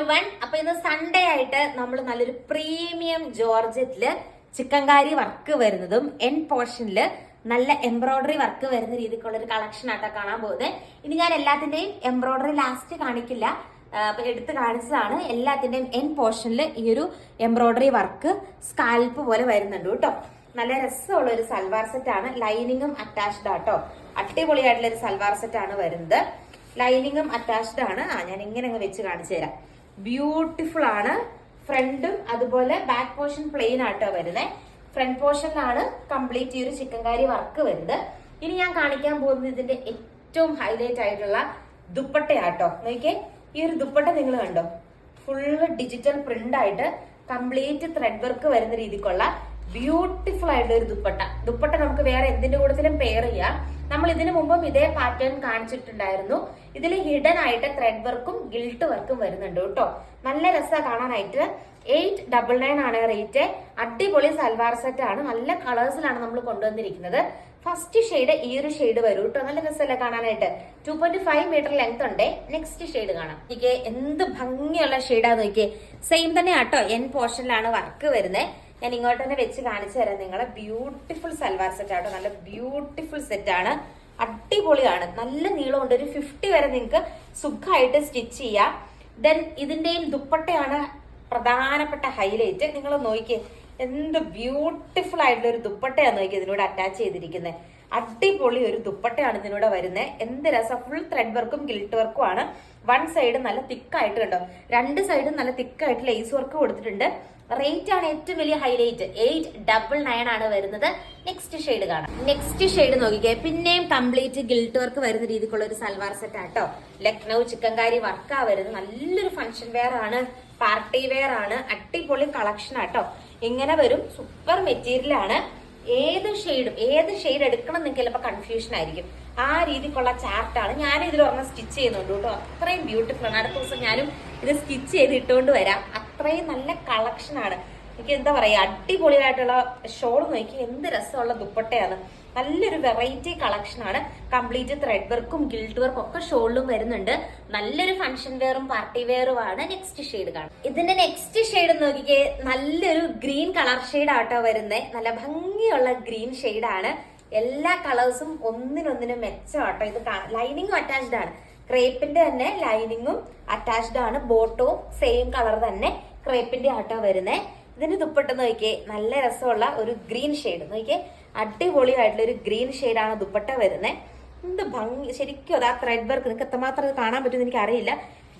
Everyone. അപ്പൊ ഇന്ന് Sunday ആയിട്ട് നമ്മൾ നല്ലൊരു പ്രീമിയം ജോർജറ്റില് ചിക്കൻകാരി വർക്ക് വരുന്നതും എൻ പോർഷനില് നല്ല എംബ്രോയിഡറി വർക്ക് വരുന്ന രീതിക്കുള്ള ഒരു കളക്ഷൻ ആയിട്ടാണ് കാണാൻ പോകുന്നത്. ഇനി ഞാൻ എല്ലാത്തിന്റെയും എംബ്രോയിഡറി ലാസ്റ്റ് കാണിക്കില്ല, അപ്പൊ എടുത്ത് കാണിച്ചതാണ്. എല്ലാത്തിന്റെയും എൻ പോർഷനിൽ ഈ ഒരു എംബ്രോയിഡറി വർക്ക് സ്കാൽപ്പ് പോലെ വരുന്നുണ്ട് കേട്ടോ. നല്ല രസമുള്ള ഒരു സൽവാർ സെറ്റ് ആണ്. ലൈനിങ്ങും അറ്റാച്ച്ഡ് ആട്ടോ. അടിപൊളിയായിട്ടുള്ള ഒരു സൽവാർ സെറ്റ് ആണ് വരുന്നത്. ലൈനിങ്ങും അറ്റാച്ച്ഡ് ആണ്. ഞാൻ ഇങ്ങനെ അങ്ങ് വെച്ച് കാണിച്ചു തരാം. ബ്യൂട്ടിഫുൾ ആണ്. ഫ്രണ്ടും അതുപോലെ ബാക്ക് പോർഷൻ പ്ലെയിൻ ആട്ടോ വരുന്നത്. ഫ്രണ്ട് പോർഷനിലാണ് കംപ്ലീറ്റ് ഈ ഒരു ചിക്കൻകാരി വർക്ക് വരുന്നത്. ഇനി ഞാൻ കാണിക്കാൻ പോകുന്നത് ഇതിന്റെ ഏറ്റവും ഹൈലൈറ്റ് ആയിട്ടുള്ള ദുപ്പട്ടയാട്ടോ. നോക്കിയേ, ഈ ഒരു ദുപ്പട്ട നിങ്ങൾ കണ്ടോ? ഫുള്ള് ഡിജിറ്റൽ പ്രിന്റ് ആയിട്ട് കംപ്ലീറ്റ് ത്രെഡ് വർക്ക് വരുന്ന രീതിക്കുള്ള ബ്യൂട്ടിഫുൾ ആയിട്ടുള്ള ഒരു ദുപ്പട്ട നമുക്ക് വേറെ എന്തിന്റെ കൂട്ടത്തിലും പെയർ ചെയ്യാം. നമ്മൾ ഇതിനു മുമ്പും ഇതേ പാറ്റേൺ കാണിച്ചിട്ടുണ്ടായിരുന്നു. ഇതിൽ ഹിഡൻ ആയിട്ട് ത്രെഡ് വർക്കും ഗിൽട്ട് വർക്കും വരുന്നുണ്ട് കേട്ടോ. നല്ല രസമാണ് കാണാനായിട്ട്. 899 ആണ് റേറ്റ്. അടിപൊളി സൽവാർ സെറ്റ് ആണ്. നല്ല കളേഴ്സിലാണ് നമ്മൾ കൊണ്ടുവന്നിരിക്കുന്നത്. ഫസ്റ്റ് ഷെയ്ഡ് ഈ ഒരു ഷെയ്ഡ് വരും കേട്ടോ. നല്ല രസമല്ലേ കാണാനായിട്ട്. 2.5 മീറ്റർ ലെങ്ത് ഉണ്ട്. നെക്സ്റ്റ് ഷെയ്ഡ് കാണാം. എനിക്ക് എന്ത് ഭംഗിയുള്ള ഷെയ്ഡാന്ന് നോക്കിയേ. സെയിം തന്നെ ആട്ടോ. എൻ പോർഷനിലാണ് വർക്ക് വരുന്നത്. ഞാൻ ഇങ്ങോട്ട് തന്നെ വെച്ച് കാണിച്ചു തരാം നിങ്ങളെ. ബ്യൂട്ടിഫുൾ സൽവാർ സെറ്റ് ആട്ടോ. നല്ല ബ്യൂട്ടിഫുൾ സെറ്റ് ആണ്. അടിപൊളിയാണ്. നല്ല നീളമുണ്ട്. ഒരു 50 വരെ നിങ്ങൾക്ക് സുഖമായിട്ട് സ്റ്റിച്ച് ചെയ്യാം. ദെൻ ഇതിന്റെയും ദുപ്പട്ടയാണ് പ്രധാനപ്പെട്ട ഹൈലൈറ്റ്. നിങ്ങൾ നോക്കിയേ, എന്ത് ബ്യൂട്ടിഫുൾ ആയിട്ടുള്ള ഒരു ദുപ്പട്ടയാണ് നോക്കിയത് ഇതിലൂടെ അറ്റാച്ച് ചെയ്തിരിക്കുന്നത്. അടിപൊളി ഒരു ദുപ്പട്ടയാണ് ഇതിലൂടെ വരുന്നത്. എന്ത് രസം. ഫുൾ ത്രെഡ് വർക്കും ഗിൽട്ട് വർക്കും ആണ്. വൺ സൈഡ് നല്ല തിക്കായിട്ട് കണ്ടോ. രണ്ട് സൈഡും നല്ല തിക്കായിട്ട് ലേസ് വർക്ക് കൊടുത്തിട്ടുണ്ട്. റേറ്റ് ആണ് ഏറ്റവും വലിയ ഹൈലൈറ്റ്. 899 ആണ് വരുന്നത്. നെക്സ്റ്റ് ഷെയ്ഡ് കാണാം. നെക്സ്റ്റ് ഷെയ്ഡ് നോക്കിക്കേ. പിന്നെയും കംപ്ലീറ്റ് ഗിൽട്ട് വർക്ക് വരുന്ന രീതിക്കുള്ള ഒരു സൽവാർ സെറ്റ് ആട്ടോ. ലക്നൗ ചിക്കൻകാരി വർക്കാ വരുന്നത്. നല്ലൊരു ഫംഗ്ഷൻ വെയർ ആണ്, പാർട്ടി വെയർ ആണ്. അടിപൊളി കളക്ഷൻ ആട്ടോ. ഇങ്ങനെ വരും. സൂപ്പർ മെറ്റീരിയൽ ആണ്. ഏത് ഷെയ്ഡ് എടുക്കണം നിങ്ങൾക്ക് ചിലപ്പോൾ കൺഫ്യൂഷൻ ആയിരിക്കും. ആ രീതിക്കുള്ള ചാർട്ടാണ്. ഞാൻ ഇതിൽ ഒരെണ്ണം സ്റ്റിച്ച് ചെയ്യുന്നുണ്ട് കേട്ടോ. അത്രയും ബ്യൂട്ടിഫുൾ ആണ്. അടുത്ത ദിവസം ഞാനും ഇത് സ്റ്റിച്ച് ചെയ്ത് ഇട്ടുകൊണ്ട് വരാം. അത്രയും നല്ല കളക്ഷൻ ആണ്. എനിക്ക് എന്താ പറയാ, അടിപൊളിയായിട്ടുള്ള ഷോൾ നോക്കി എന്ത് രസമുള്ള ദുപ്പട്ടയാണ്. നല്ലൊരു വെറൈറ്റി കളക്ഷൻ ആണ്. കംപ്ലീറ്റ് ത്രെഡ് വർക്കും ഗിൽട്ട് വർക്കും ഒക്കെ ഷോളിലും വരുന്നുണ്ട്. നല്ലൊരു ഫംഗ്ഷൻ വെയറും പാർട്ടി വെയറും ആണ്. നെക്സ്റ്റ് ഷെയ്ഡ് കാണാം. ഇതിന്റെ നെക്സ്റ്റ് ഷെയ്ഡ് നോക്കിക്കേ. നല്ലൊരു ഗ്രീൻ കളർ ഷെയ്ഡ് ആട്ടോ വരുന്നത്. നല്ല ഭംഗിയുള്ള ഗ്രീൻ ഷെയ്ഡ് ആണ്. എല്ലാ കളേഴ്സും ഒന്നിനൊന്നിനും മെച്ചമാട്ടോ. ഇത് ലൈനിങ്ങും അറ്റാച്ച്ഡ് ആണ്. ക്രേപ്പിന്റെ തന്നെ ലൈനിങ്ങും അറ്റാച്ച്ഡ് ആണ്. ബോട്ടവും സെയിം കളർ തന്നെ ക്രേപ്പിന്റെ ആട്ടോ വരുന്നത്. ഇതിന്റെ ദുപ്പട്ട നോക്കിയേ. നല്ല രസമുള്ള ഒരു ഗ്രീൻ ഷെയ്ഡ് നോക്കിയേ. അടിപൊളിയായിട്ടുള്ള ഒരു ഗ്രീൻ ഷെയ്ഡാണ് ദുപ്പട്ട വരുന്നത്. എന്ത് ഭംഗി ശരിക്കും. അത് ആ ത്രെഡ് വർക്ക് നിങ്ങൾക്ക് എത്രമാത്രം കാണാൻ പറ്റുമെന്ന് എനിക്ക് അറിയില്ല.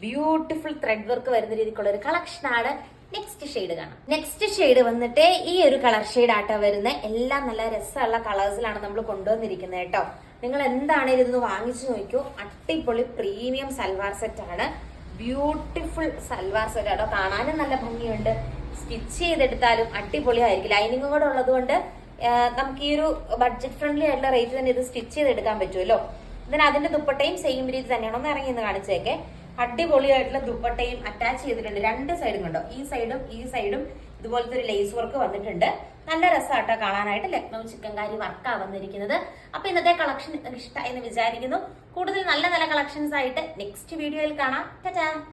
ബ്യൂട്ടിഫുൾ ത്രെഡ് വർക്ക് വരുന്ന രീതിക്കുള്ള ഒരു കളക്ഷൻ ആണ്. നെക്സ്റ്റ് ഷെയ്ഡ് കാണാം. നെക്സ്റ്റ് ഷെയ്ഡ് വന്നിട്ട് ഈ ഒരു കളർ ഷെയ്ഡ് ആട്ടോ വരുന്നത്. എല്ലാം നല്ല രസമുള്ള കളേഴ്സിലാണ് നമ്മൾ കൊണ്ടുവന്നിരിക്കുന്നത് കേട്ടോ. നിങ്ങൾ എന്താണ് ഇതൊന്ന് വാങ്ങിച്ചു നോക്കൂ. അടിപൊളി പ്രീമിയം സൽവാർ സെറ്റ് ആണ്. ബ്യൂട്ടിഫുൾ സൽവാർ സെറ്റ് ആട്ടോ. കാണാനും നല്ല ഭംഗിയുണ്ട്. സ്റ്റിച്ച് ചെയ്തെടുത്താലും അടിപൊളിയായിരിക്കും. ലൈനിങ്ങും കൂടെ ഉള്ളത് കൊണ്ട് നമുക്ക് ഈ ഒരു ബഡ്ജറ്റ് ഫ്രണ്ട്ലി ആയിട്ടുള്ള റേറ്റ് തന്നെ ഇത് സ്റ്റിച്ച് ചെയ്തെടുക്കാൻ പറ്റുമല്ലോ. ഇതിന് അതിന്റെ ദുപ്പട്ടയും സെയിം രീതി തന്നെയാണ്. ഒന്ന് ഇറങ്ങി എന്ന് കാണിച്ചേക്കെ. അടിപൊളിയായിട്ടുള്ള ദുപ്പട്ടയും അറ്റാച്ച് ചെയ്തിട്ടുണ്ട്. രണ്ട് സൈഡും കണ്ടോ. ഈ സൈഡും ഇതുപോലത്തെ ഒരു ലേസ് വർക്ക് വന്നിട്ടുണ്ട്. നല്ല രസമാട്ടോ കാണാനായിട്ട്. ലക്നൗ ചിക്കൻകാരി വർക്കാ വന്നിരിക്കുന്നത്. അപ്പൊ ഇന്നത്തെ കളക്ഷൻ ഇഷ്ടമായി എന്ന് വിചാരിക്കുന്നു. കൂടുതൽ നല്ല നല്ല കളക്ഷൻസ് ആയിട്ട് നെക്സ്റ്റ് വീഡിയോയിൽ കാണാം. ടാറ്റാ.